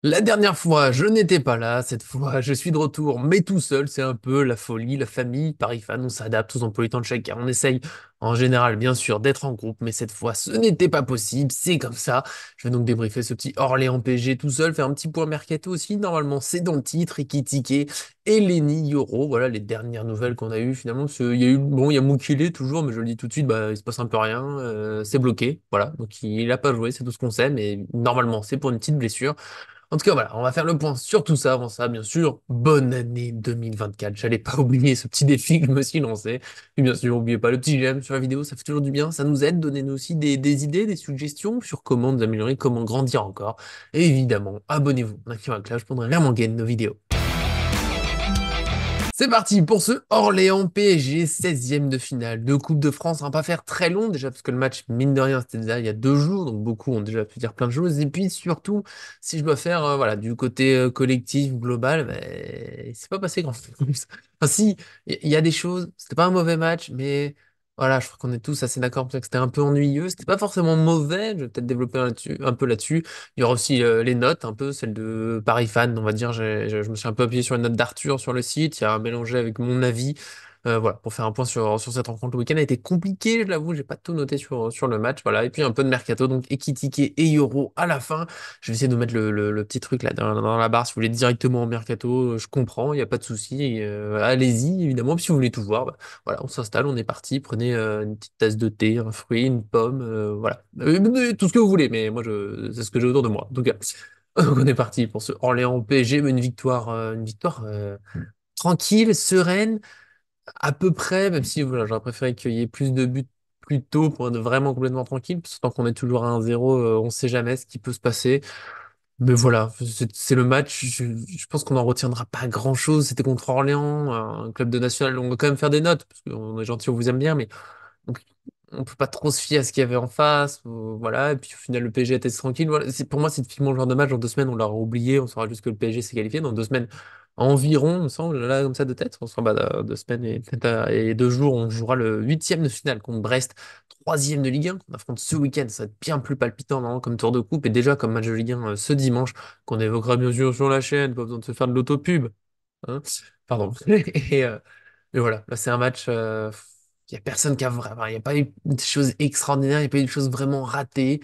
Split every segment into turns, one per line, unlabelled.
La dernière fois, je n'étais pas là. Cette fois, je suis de retour, mais tout seul. C'est un peu la folie, la famille. Paris fan, on s'adapte aux emplois du temps de chacun. On essaye, en général, bien sûr, d'être en groupe, mais cette fois, ce n'était pas possible. C'est comme ça. Je vais donc débriefer ce petit Orléans PSG tout seul, faire un petit point mercato aussi. Normalement, c'est dans le titre. Ekitike, Eleni, Yoro. Voilà les dernières nouvelles qu'on a eues finalement. Il y a eu, bon, il y a Mukele toujours, mais je le dis tout de suite, bah, il se passe un peu rien. C'est bloqué. Voilà. Donc, il a pas joué, c'est tout ce qu'on sait, mais normalement, c'est pour une petite blessure. En tout cas, voilà, on va faire le point sur tout ça. Avant ça, bien sûr, bonne année 2024. J'allais pas oublier ce petit défi que je me suis lancé. Et bien sûr, n'oubliez pas le petit j'aime sur la vidéo, ça fait toujours du bien, ça nous aide. Donnez-nous aussi des idées, des suggestions sur comment nous améliorer, comment grandir encore. Et évidemment, abonnez-vous, activez la cloche pour ne rien manquer de nos vidéos. C'est parti pour ce Orléans PSG 16e de finale de Coupe de France. On va pas faire très long déjà parce que le match, mine de rien, c'était déjà il y a 2 jours, donc beaucoup ont déjà pu dire plein de choses. Et puis surtout, si je dois faire voilà, du côté collectif, global, ben, c'est pas passé grand-chose. Enfin si, il y a des choses, c'était pas un mauvais match, mais voilà, je crois qu'on est tous assez d'accord pour dire que c'était un peu ennuyeux. C'était pas forcément mauvais, je vais peut-être développer un peu là-dessus. Il y aura aussi les notes, un peu celles de Paris Fan, on va dire. Je me suis un peu appuyé sur les notes d'Arthur sur le site. Il y a un mélangé avec mon avis. Voilà, pour faire un point sur cette rencontre. Le week-end a été compliqué, je l'avoue. J'ai pas tout noté sur le match. Voilà. Et puis un peu de mercato. Donc Ekitike et Euro à la fin. Je vais essayer de mettre le petit truc là dans la barre. Si vous voulez directement en mercato, je comprends. Il n'y a pas de souci. Allez-y, évidemment. Puis si vous voulez tout voir, bah, voilà, on s'installe, on est parti. Prenez une petite tasse de thé, un fruit, une pomme. Voilà. Tout ce que vous voulez. Mais moi, c'est ce que j'ai autour de moi. En tout cas. Donc on est parti pour ce Orléans PSG, mais une victoire tranquille, sereine, à peu près, même si voilà, j'aurais préféré qu'il y ait plus de buts plus tôt pour être vraiment complètement tranquille, parce que tant qu'on est toujours à 1-0, on sait jamais ce qui peut se passer. Mais voilà, c'est le match, je pense qu'on n'en retiendra pas grand-chose. C'était contre Orléans, un club de national, on va quand même faire des notes, parce qu'on est gentil, on vous aime bien, mais donc, on peut pas trop se fier à ce qu'il y avait en face, voilà. Et puis au final, le PSG était tranquille. Voilà. Pour moi, c'est typiquement le genre de match. Dans 2 semaines, on l'aura oublié. On saura juste que le PSG s'est qualifié. Dans 2 semaines environ, il me semble, là, comme ça de tête. On sera bah, dans 2 semaines et, peut-être, et 2 jours, on jouera le huitième de finale contre Brest, troisième de Ligue 1, qu'on affronte ce week-end. Ça va être bien plus palpitant, non, comme tour de coupe et déjà comme match de Ligue 1 ce dimanche, qu'on évoquera bien sûr sur la chaîne. Pas besoin de se faire de l'autopub. Hein. Pardon. Et voilà, là c'est un match, il y a personne qui a vraiment, il n'y a pas eu de choses extraordinaires, il n'y a pas eu de choses vraiment ratées.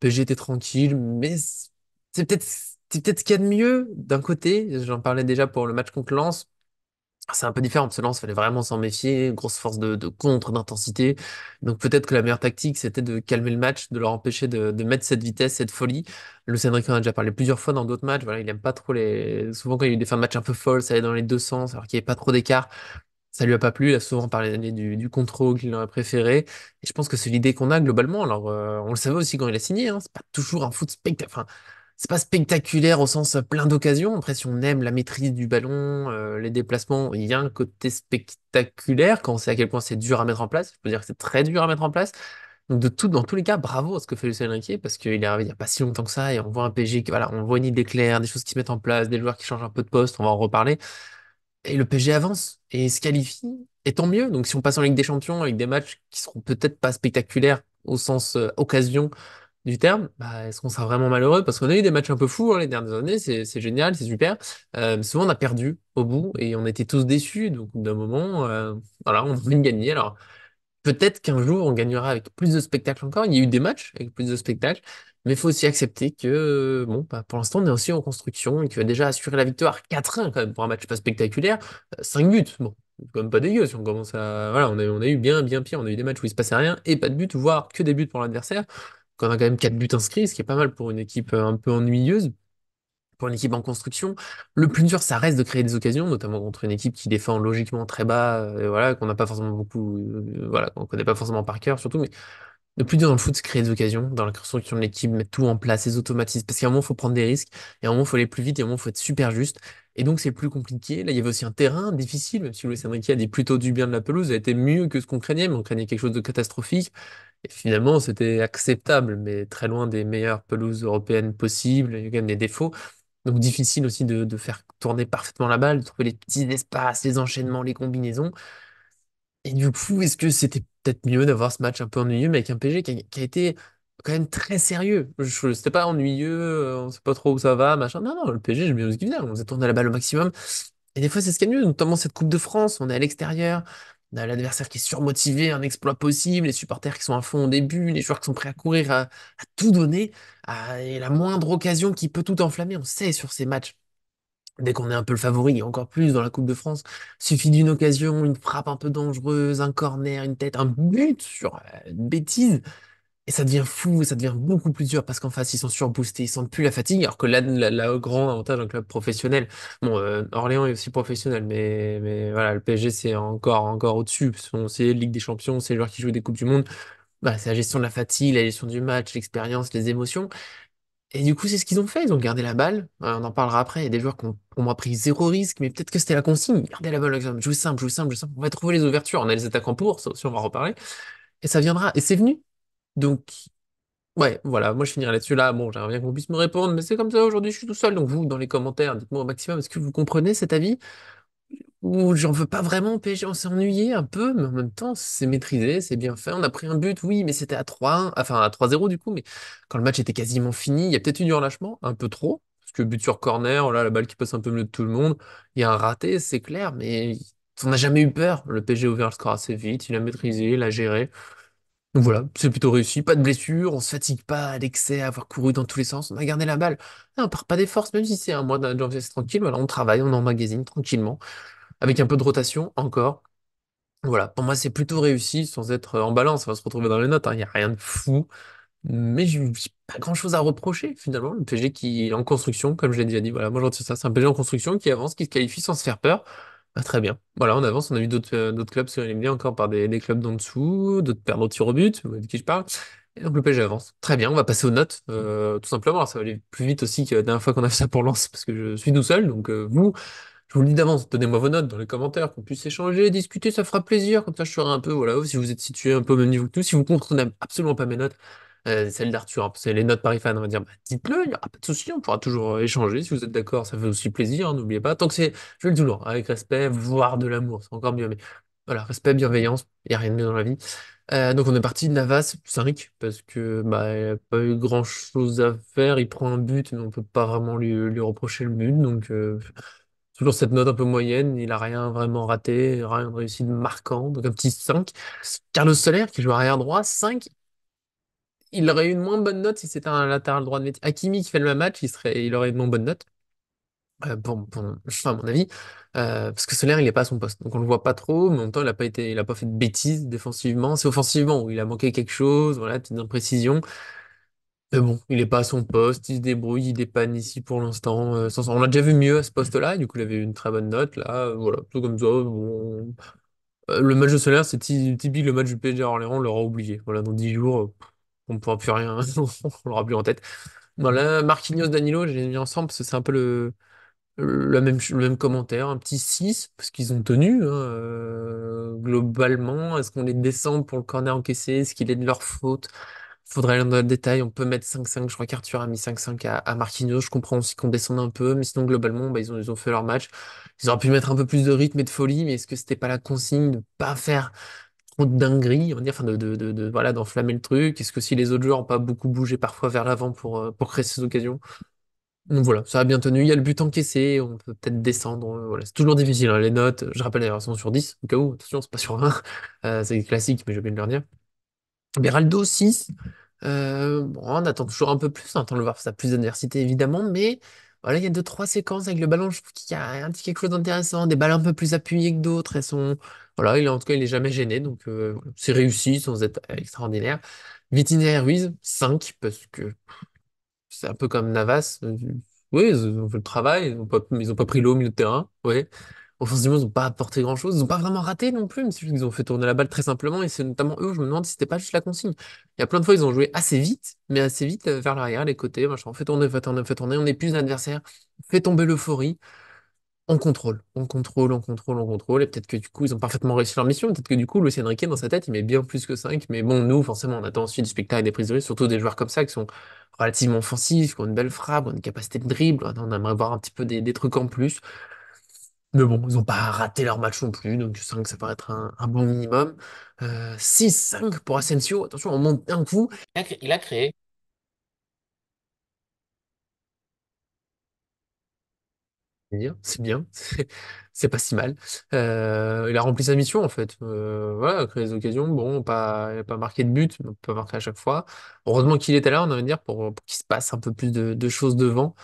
PSG était tranquille, mais c'est peut-être ce qu'il y a de mieux d'un côté. J'en parlais déjà pour le match contre Lens. C'est un peu différent, parce que Lens, fallait vraiment s'en méfier, grosse force de contre, d'intensité. Donc peut-être que la meilleure tactique, c'était de calmer le match, de leur empêcher de mettre cette vitesse, cette folie. Lucien Enrique en a déjà parlé plusieurs fois dans d'autres matchs. Voilà, il aime pas trop les. Souvent, quand il y a eu des fins de match un peu folles, ça allait dans les deux sens, alors qu'il n'y avait pas trop d'écart. Ça lui a pas plu, il a souvent parlé du contrôle qu'il aurait préféré. Et je pense que c'est l'idée qu'on a globalement. Alors, on le savait aussi quand il a signé, hein, c'est pas toujours un foot spectaculaire. Enfin, c'est pas spectaculaire au sens plein d'occasions. Après, si on aime la maîtrise du ballon, les déplacements, il y a un côté spectaculaire quand on sait à quel point c'est dur à mettre en place. Je peux dire que c'est très dur à mettre en place. Donc, dans tous les cas, bravo à ce que fait Lucien Enrique, parce qu'il est arrivé il y a pas si longtemps que ça, et on voit un PSG, voilà, on voit une idée claire, des choses qui se mettent en place, des joueurs qui changent un peu de poste, on va en reparler. Et le PSG avance et se qualifie, et tant mieux. Donc si on passe en Ligue des Champions avec des matchs qui seront peut-être pas spectaculaires au sens occasion du terme, bah, est-ce qu'on sera vraiment malheureux? Parce qu'on a eu des matchs un peu fous hein, les dernières années, c'est génial, c'est super. Souvent on a perdu au bout et on était tous déçus. Donc d'un moment, voilà, on a envie de gagner. Alors peut-être qu'un jour, on gagnera avec plus de spectacles encore. Il y a eu des matchs avec plus de spectacles, mais il faut aussi accepter que, bon, bah, pour l'instant, on est aussi en construction et qu'il va déjà assurer la victoire 4-1 quand même pour un match pas spectaculaire. 5 buts, bon, c'est quand même pas dégueu si on commence à. Voilà, on a eu bien pire. On a eu des matchs où il se passait rien et pas de but, voire que des buts pour l'adversaire. Donc on a quand même 4 buts inscrits, ce qui est pas mal pour une équipe un peu ennuyeuse pour une équipe en construction. Le plus dur, ça reste de créer des occasions, notamment contre une équipe qui défend logiquement très bas, et voilà, qu'on n'a pas forcément beaucoup, voilà, qu'on connaît pas forcément par cœur, surtout. Mais le plus dur dans le foot, c'est créer des occasions, dans la construction de l'équipe, mettre tout en place, les automatismes. Parce qu'à un moment, il faut prendre des risques, et à un moment, il faut aller plus vite, et à un moment, il faut être super juste. Et donc, c'est plus compliqué. Là, il y avait aussi un terrain difficile, même si Luis Enrique a dit plutôt du bien de la pelouse, ça a été mieux que ce qu'on craignait, mais on craignait quelque chose de catastrophique. Et finalement, c'était acceptable, mais très loin des meilleures pelouses européennes possibles. Il y a quand même des défauts. Donc difficile aussi de faire tourner parfaitement la balle, de trouver les petits espaces, les enchaînements, les combinaisons. Et du coup, est-ce que c'était peut-être mieux d'avoir ce match un peu ennuyeux, mais avec un PSG qui a été quand même très sérieux. C'était pas ennuyeux, on sait pas trop où ça va, machin. Non, non, le PSG, j'aime bien ce qu'il faisait. On faisait tourner la balle au maximum. Et des fois, c'est ce qu'il y a de mieux, notamment cette Coupe de France. On est à l'extérieur, on a l'adversaire qui est surmotivé, un exploit possible, les supporters qui sont à fond au début, les joueurs qui sont prêts à courir, à tout donner, et la moindre occasion qui peut tout enflammer. On sait sur ces matchs. Dès qu'on est un peu le favori, et encore plus dans la Coupe de France, suffit d'une occasion, une frappe un peu dangereuse, un corner, une tête, un but sur une bêtise. Et ça devient fou, ça devient beaucoup plus dur parce qu'en face, ils sont surboostés, ils sentent plus la fatigue, alors que là, le grand avantage d'un club professionnel, bon, Orléans est aussi professionnel, mais voilà, le PSG, c'est encore au-dessus, parce qu'on sait Ligue des Champions, c'est les joueurs qui jouent des Coupes du Monde, bah, c'est la gestion de la fatigue, la gestion du match, l'expérience, les émotions. Et du coup, c'est ce qu'ils ont fait, ils ont gardé la balle, on en parlera après, il y a des joueurs qui ont, pour moi, pris zéro risque, mais peut-être que c'était la consigne, gardez la balle, exemple, jouez simple, jouez simple, jouez simple, on va trouver les ouvertures, on a les attaquants pour, ça aussi, on va en reparler, et ça viendra, et c'est venu. Donc, ouais, voilà, moi je finirai là-dessus là. Bon, j'aimerais bien qu'on puisse me répondre, mais c'est comme ça aujourd'hui, je suis tout seul. Donc vous, dans les commentaires, dites-moi au maximum, est-ce que vous comprenez cet avis? Ou j'en veux pas vraiment au PSG, on s'est ennuyé un peu, mais en même temps, c'est maîtrisé, c'est bien fait. On a pris un but, oui, mais c'était à 3-1, enfin à 3-0 du coup, mais quand le match était quasiment fini, il y a peut-être eu du relâchement, un peu trop, parce que but sur corner, oh là, la balle qui passe un peu au milieu de tout le monde, il y a un raté, c'est clair, mais on n'a jamais eu peur. Le PSG a ouvert le score assez vite, il a maîtrisé, il a géré. Donc voilà, c'est plutôt réussi, pas de blessure, on se fatigue pas à l'excès, à avoir couru dans tous les sens, on a gardé la balle. Ah, on part pas des forces, même si c'est un mois de janvier, c'est tranquille, voilà, on travaille, on emmagasine tranquillement, avec un peu de rotation encore. Voilà, pour moi c'est plutôt réussi, sans être en balance, on va se retrouver dans les notes, il n'y a rien de fou, mais j'ai pas grand-chose à reprocher finalement. Le PSG qui est en construction, comme je l'ai déjà dit, voilà, moi je retiens ça, c'est un PSG en construction qui avance, qui se qualifie sans se faire peur. Ah, très bien. Voilà, on avance. On a vu d'autres clubs se éliminer encore par des clubs d'en dessous, d'autres perdre au tir au but, de qui je parle. Et donc le PSG avance. Très bien, on va passer aux notes, tout simplement. Alors ça va aller plus vite aussi que la dernière fois qu'on a fait ça pour Lens, parce que je suis tout seul. Donc vous, je vous le dis d'avance, donnez-moi vos notes dans les commentaires, qu'on puisse échanger, discuter, ça fera plaisir. Comme ça, je serai un peu, voilà, si vous êtes situé un peu au même niveau que nous, si vous comprenez absolument pas mes notes, celles d'Arthur, hein, c'est les notes Paris Fan, on va dire, bah, dites-le, il n'y aura pas de souci, on pourra toujours échanger. Si vous êtes d'accord, ça fait aussi plaisir, hein, n'oubliez pas. Tant que c'est, je le dis toujours, avec respect, voire de l'amour, c'est encore mieux. Mais voilà, respect, bienveillance, il n'y a rien de mieux dans la vie. Donc on est parti de Navas 5 parce que bah, il n'y a pas eu grand-chose à faire. Il prend un but, mais on peut pas vraiment lui reprocher le but. Donc toujours cette note un peu moyenne, il a rien vraiment raté, rien de réussi de marquant, donc un petit 5. Carlos Soler, qui joue arrière droit, 5. Il aurait eu une moins bonne note si c'était un latéral droit de métier. Hakimi qui fait le même match, il aurait une moins bonne note, enfin, à mon avis, parce que Soler, il est pas à son poste, donc on le voit pas trop, mais en même temps, il a pas fait de bêtises défensivement. C'est offensivement où il a manqué quelque chose, voilà, petites imprécisions. Mais bon, il est pas à son poste, il se débrouille, il dépanne ici pour l'instant. On l'a déjà vu mieux à ce poste-là, et du coup, il avait eu une très bonne note là. Voilà, tout comme ça. Bon. Le match de Solaire, c'est typique le match du PSG à Orléans, on l'aura oublié. Voilà, dans 10 jours, on ne pourra plus rien, on l'aura plus en tête. Voilà, Marquinhos, Danilo, j'ai mis ensemble parce que c'est un peu le même commentaire, un petit 6 parce qu'ils ont tenu, hein, globalement. Est-ce qu'on les descend pour le corner encaissé? Est-ce qu'il est de leur faute? Faudrait aller dans le détail, on peut mettre 5-5, je crois qu'Arthur a mis 5-5 à Marquinhos, je comprends aussi qu'on descende un peu, mais sinon globalement, bah, ils ont fait leur match. Ils auraient pu mettre un peu plus de rythme et de folie, mais est-ce que c'était pas la consigne de pas faire trop de dingueries, on va dire, enfin voilà, d'enflammer le truc? Est-ce que si les autres joueurs ont pas beaucoup bougé parfois vers l'avant pour créer ces occasions? Donc voilà, ça a bien tenu, il y a le but encaissé, on peut peut-être descendre, voilà, c'est toujours difficile, hein, les notes, je rappelle d'ailleurs, elles sont sur 10 au cas où, attention, c'est pas sur 20, c'est classique, mais j'ai oublié de le dire. Beraldo 6. Bon, on attend toujours un peu plus, on attend de le voir face à plus d'adversité évidemment, mais voilà, il y a deux, trois séquences avec le ballon, je trouve qu'il y a un petit quelque chose d'intéressant, des balles un peu plus appuyées que d'autres, elles sont. Voilà, en tout cas, il est jamais gêné, donc voilà, c'est réussi sans être extraordinaire. Vitinha et Ruiz, 5 parce que c'est un peu comme Navas. Oui, ils ont fait le travail, ils ont pas pris l'eau au milieu de terrain, ouais. Offensivement, ils n'ont pas apporté grand-chose. Ils n'ont pas vraiment raté non plus, mais c'est juste qu'ils ont fait tourner la balle très simplement. Et c'est notamment eux, je me demande si c'était pas juste la consigne. Il y a plein de fois, ils ont joué assez vite, mais assez vite vers l'arrière, les côtés. Machin. On fait tourner, fait tourner, fait tourner. On épuise l'adversaire, on fait tomber l'euphorie. On contrôle, on contrôle, on contrôle, on contrôle. Et peut-être que du coup, ils ont parfaitement réussi leur mission. Peut-être que du coup, Luis Enrique, dans sa tête, il met bien plus que 5. Mais bon, nous, forcément, on attend ensuite du spectacle et des prises de risque, surtout des joueurs comme ça qui sont relativement offensifs, qui ont une belle frappe, qui ont une capacité de dribble. On aimerait voir un petit peu des trucs en plus. Mais bon, ils n'ont pas raté leur match non plus, donc 5, ça paraît être un bon minimum. 6-5 pour Asensio, attention, on monte d'un coup. Il a créé C'est bien, c'est pas si mal. Il a rempli sa mission en fait. Voilà, créer des occasions. Bon, il a pas marqué de but, mais on peut marquer à chaque fois. Heureusement qu'il était là, on va dire, pour qu'il se passe un peu plus de choses devant.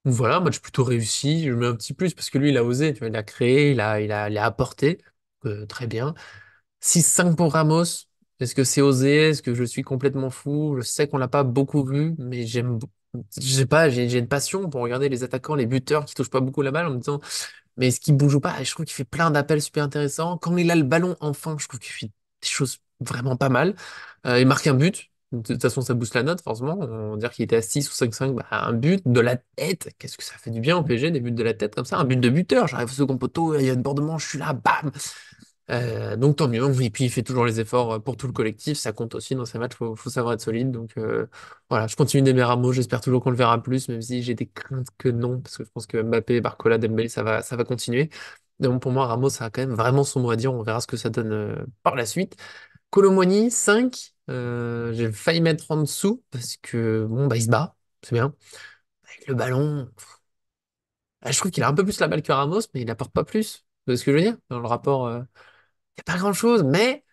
Donc voilà, match plutôt réussi. Je mets un petit plus parce que lui, il a osé, tu vois, il a créé, il a apporté. Très bien. 6-5 pour Ramos. Est-ce que c'est osé? Est-ce que je suis complètement fou? Je sais qu'on l'a pas beaucoup vu, mais je sais pas, j'ai une passion pour regarder les attaquants, les buteurs qui touchent pas beaucoup la balle en me disant, mais est-ce qu'il bouge ou pas? Et je trouve qu'il fait plein d'appels super intéressants. Quand il a le ballon, enfin, je trouve qu'il fait des choses vraiment pas mal. Il marque un but. De toute façon, ça booste la note, forcément. On va dire qu'il était à 6 ou 5-5, bah, un but de la tête. Qu'est-ce que ça fait du bien au PSG, des buts de la tête comme ça? Un but de buteur. J'arrive au second poteau, il y a une bordement, je suis là, bam! Donc tant mieux. Et puis il fait toujours les efforts pour tout le collectif. Ça compte aussi dans ces matchs. Faut savoir être solide. Donc voilà, je continue d'aimer Ramos. J'espère toujours qu'on le verra plus, même si j'ai des craintes que non, parce que je pense que Mbappé, Barcola, Dembélé, ça va continuer. Donc pour moi, Ramos a quand même vraiment son mot à dire. On verra ce que ça donne par la suite. Kolo Muani, 5. J'ai failli mettre en dessous parce que bon bah il se bat, c'est bien. Avec le ballon, je trouve qu'il a un peu plus la balle que Ramos, mais il apporte pas plus. C'est ce que je veux dire dans le rapport. Il n'y a pas grand-chose, mais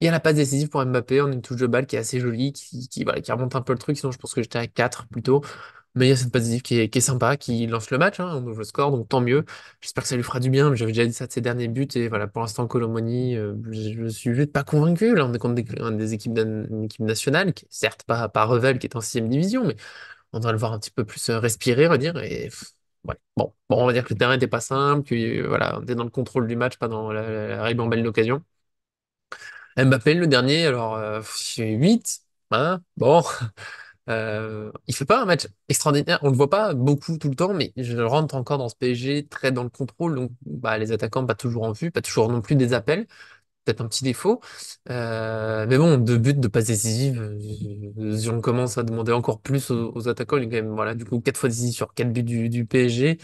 il y a la passe décisive pour Mbappé, on a une touche de balle qui est assez jolie, voilà, qui remonte un peu le truc, sinon je pense que j'étais à 4 plutôt. Mais il y a cette passe décisive qui est sympa, qui lance le match, hein, on ouvre le score, donc tant mieux. J'espère que ça lui fera du bien, mais j'avais déjà dit ça de ses derniers buts, et voilà, pour l'instant, Colomoni, je suis juste pas convaincu. Là, on est contre des équipes, une équipe nationale, qui est certes pas Revel, qui est en sixième division, mais on devrait le voir un petit peu plus respirer, on va dire, et ouais. Bon, on va dire que le terrain était pas simple, que voilà, on était dans le contrôle du match, pas dans la ribambelle d'occasion. Mbappé, le dernier, alors 8, hein, bon, il fait pas un match extraordinaire, on le voit pas beaucoup tout le temps, mais je rentre encore dans ce PSG très dans le contrôle, donc bah, les attaquants pas toujours en vue, pas toujours non plus des appels, peut-être un petit défaut. Mais bon, deux buts, de passes décisives, si on commence à demander encore plus aux attaquants, il est quand même, voilà, du coup, 4 fois décisif sur 4 buts du PSG.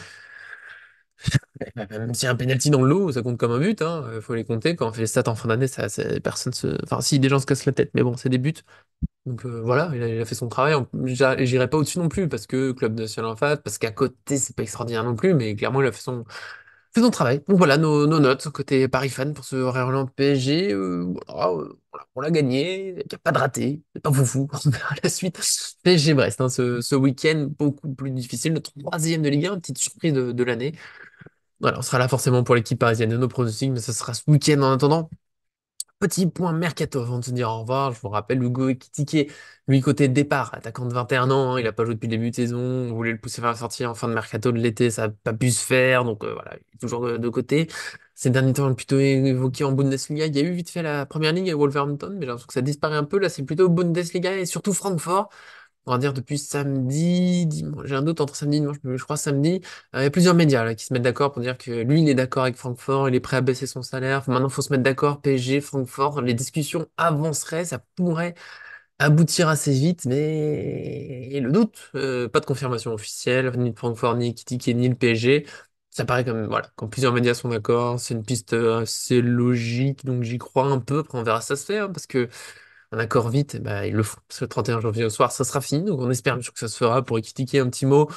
Même s'il y a un penalty dans le lot, ça compte comme un but, hein. Faut les compter. Quand on fait les stats en fin d'année, personne se. Enfin, si des gens se cassent la tête, mais bon, c'est des buts. Donc voilà, il a fait son travail. J'irai pas au-dessus non plus parce que club national en face, parce qu'à côté, c'est pas extraordinaire non plus, mais clairement, il a fait son travail. Donc voilà, nos notes côté Paris fan pour ce Real Madrid PSG. Voilà, on l'a gagné, il n'y a pas de raté, c'est pas foufou. On verra la suite. PSG Brest, hein, ce week-end beaucoup plus difficile, le troisième de Ligue 1, petite surprise de l'année. Voilà, on sera là forcément pour l'équipe parisienne de nos pronostics, mais ce sera ce week-end en attendant. Petit point mercato avant de se dire au revoir. Je vous rappelle Hugo Ekitike, lui côté départ, attaquant de 21 ans, hein, il a pas joué depuis le début de saison. On voulait le pousser vers la sortie en fin de mercato de l'été, ça n'a pas pu se faire, donc voilà, il est toujours de côté. Ces derniers temps, on l'a plutôt évoqué en Bundesliga. Il y a eu vite fait la première ligue à Wolverhampton, mais j'ai l'impression que ça disparaît un peu. Là, c'est plutôt Bundesliga et surtout Francfort. On va dire depuis samedi, dimanche, j'ai un doute entre samedi et dimanche, mais je crois samedi. Il y a plusieurs médias là, qui se mettent d'accord pour dire que lui, il est d'accord avec Francfort, il est prêt à baisser son salaire. Maintenant, il faut se mettre d'accord, PSG, Francfort, les discussions avanceraient, ça pourrait aboutir assez vite, mais et le doute, pas de confirmation officielle, ni de Francfort, ni Ekitike, ni le PSG. Ça paraît comme, voilà, quand plusieurs médias sont d'accord, c'est une piste assez logique, donc j'y crois un peu. Après, on verra si ça se fait, hein, parce que un accord vite, bah, ils le font. Parce que le 31 janvier au soir, ça sera fini. Donc on espère bien sûr que ça se fera pour expliquer un petit mot.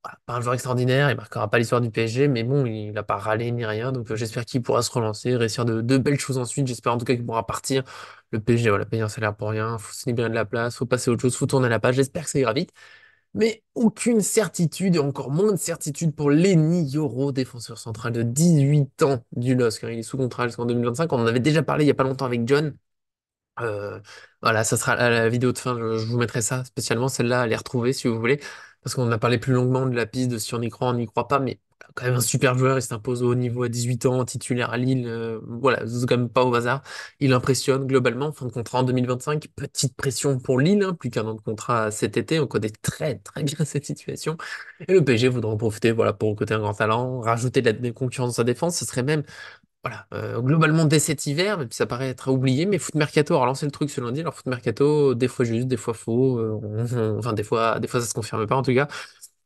Voilà, pas un joueur extraordinaire, il marquera pas l'histoire du PSG, mais bon, il n'a pas râlé ni rien. Donc j'espère qu'il pourra se relancer, réussir de belles choses ensuite. J'espère en tout cas qu'il pourra partir. Le PSG, voilà, payer un salaire pour rien, faut se libérer de la place, faut passer à autre chose, faut tourner la page. J'espère que ça ira vite. Mais aucune certitude, et encore moins de certitude pour Lenny Yoro, défenseur central de 18 ans du LOSC, hein. Il est sous contrat jusqu'en 2025. On en avait déjà parlé il y a pas longtemps avec John. Euh, voilà, ça sera la vidéo de fin. Je vous mettrai ça spécialement, celle-là, à les retrouver si vous voulez. Parce qu'on a parlé plus longuement de la piste, de si on n'y croit pas. Mais quand même un super joueur. Il s'impose au haut niveau à 18 ans, titulaire à Lille. Voilà, c'est quand même pas au hasard. Il impressionne globalement. Fin de contrat en 2025. Petite pression pour Lille, hein, plus qu'un an de contrat cet été. On connaît très très bien cette situation. Et le PSG voudra en profiter, voilà, pour recruter un grand talent, rajouter de la concurrence dans sa défense. Ce serait même voilà, globalement dès cet hiver, même si ça paraît être oublié, mais Foot Mercato a relancé le truc ce lundi. Alors Foot Mercato, des fois juste, des fois faux, enfin des fois ça se confirme pas en tout cas.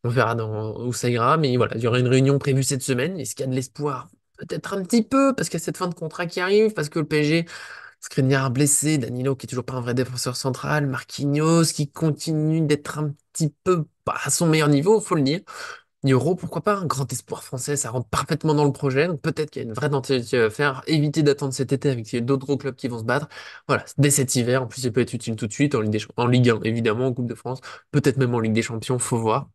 On verra où ça ira, mais voilà, il y aura une réunion prévue cette semaine. Est-ce qu'il y a de l'espoir? Peut-être un petit peu, parce qu'il y a cette fin de contrat qui arrive, parce que le PSG, Skriniar blessé, Danilo qui est toujours pas un vrai défenseur central, Marquinhos qui continue d'être un petit peu pas à son meilleur niveau, faut le dire. Euro, pourquoi pas, un grand espoir français, ça rentre parfaitement dans le projet, donc peut-être qu'il y a une vraie tentative à faire, éviter d'attendre cet été avec d'autres gros clubs qui vont se battre. Voilà, dès cet hiver, en plus il peut être utile tout de suite, en Ligue 1 évidemment, en Coupe de France, peut-être même en Ligue des Champions, faut voir.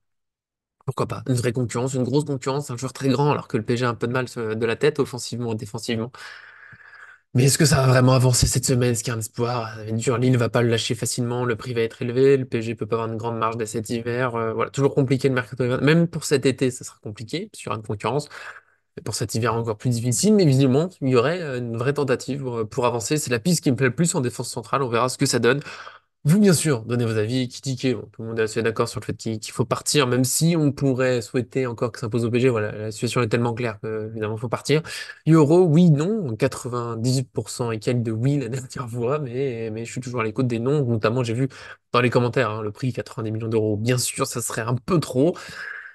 Pourquoi pas? Une vraie concurrence, une grosse concurrence, un joueur très grand, alors que le PSG a un peu de mal de la tête, offensivement et défensivement. Mais est-ce que ça va vraiment avancer cette semaine? Est-ce qu'il y a un espoir? Ça va être dur. Lille ne va pas le lâcher facilement. Le prix va être élevé. Le PSG peut pas avoir une grande marge dès cet hiver. Voilà, toujours compliqué le mercato d'hiver. Même pour cet été, ça sera compliqué sur une concurrence. Et pour cet hiver, encore plus difficile. Mais visiblement, il y aurait une vraie tentative pour avancer. C'est la piste qui me plaît le plus en défense centrale. On verra ce que ça donne. Vous, bien sûr, donnez vos avis, critiquez. Bon, tout le monde est assez d'accord sur le fait qu'il faut partir, même si on pourrait souhaiter encore que ça impose au PG. Voilà, la situation est tellement claire que, évidemment, il faut partir. Euro, oui, non. 98% et quelques de oui la dernière fois, mais je suis toujours à l'écoute des non. Notamment, j'ai vu dans les commentaires, hein, le prix 90 millions d'euros. Bien sûr, ça serait un peu trop.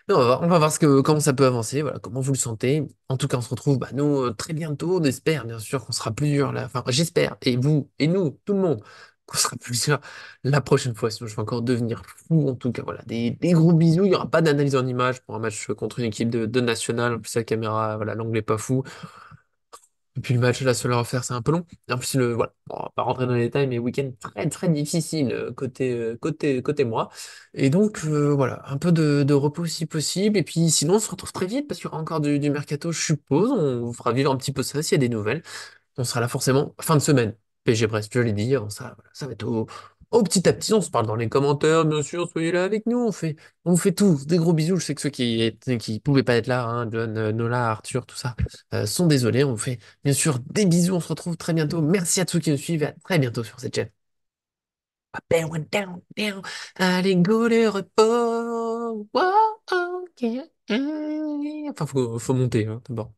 Mais on va voir comment ça peut avancer, voilà, comment vous le sentez. En tout cas, on se retrouve, bah, nous, très bientôt. On espère, bien sûr, qu'on sera plusieurs là. Enfin, j'espère, et vous, et nous, tout le monde, qu'on sera plusieurs la prochaine fois. Sinon, je vais encore devenir fou. En tout cas, voilà, des gros bisous. Il n'y aura pas d'analyse en image pour un match contre une équipe de nationale. En plus, la caméra, voilà, l'angle est pas fou. Et puis le match, la seule à refaire, c'est un peu long. Et en plus, voilà, on va pas rentrer dans les détails, mais week-end très très difficile côté moi. Et donc voilà, un peu de repos si possible. Et puis sinon, on se retrouve très vite parce qu'il y aura encore du mercato, je suppose. On vous fera vivre un petit peu ça s'il y a des nouvelles. On sera là forcément fin de semaine. PSG Brest, je l'ai dit, ça, voilà, ça va être au petit à petit. On se parle dans les commentaires, bien sûr. Soyez là avec nous. On fait tous des gros bisous. Je sais que ceux qui pouvaient pas être là, hein, John, Nola, Arthur, tout ça, sont désolés. On vous fait bien sûr des bisous. On se retrouve très bientôt. Merci à tous qui nous suivent et à très bientôt sur cette chaîne. Down, down, down. Allez, go le repos. Wow, yeah. Enfin, faut monter, hein, d'abord.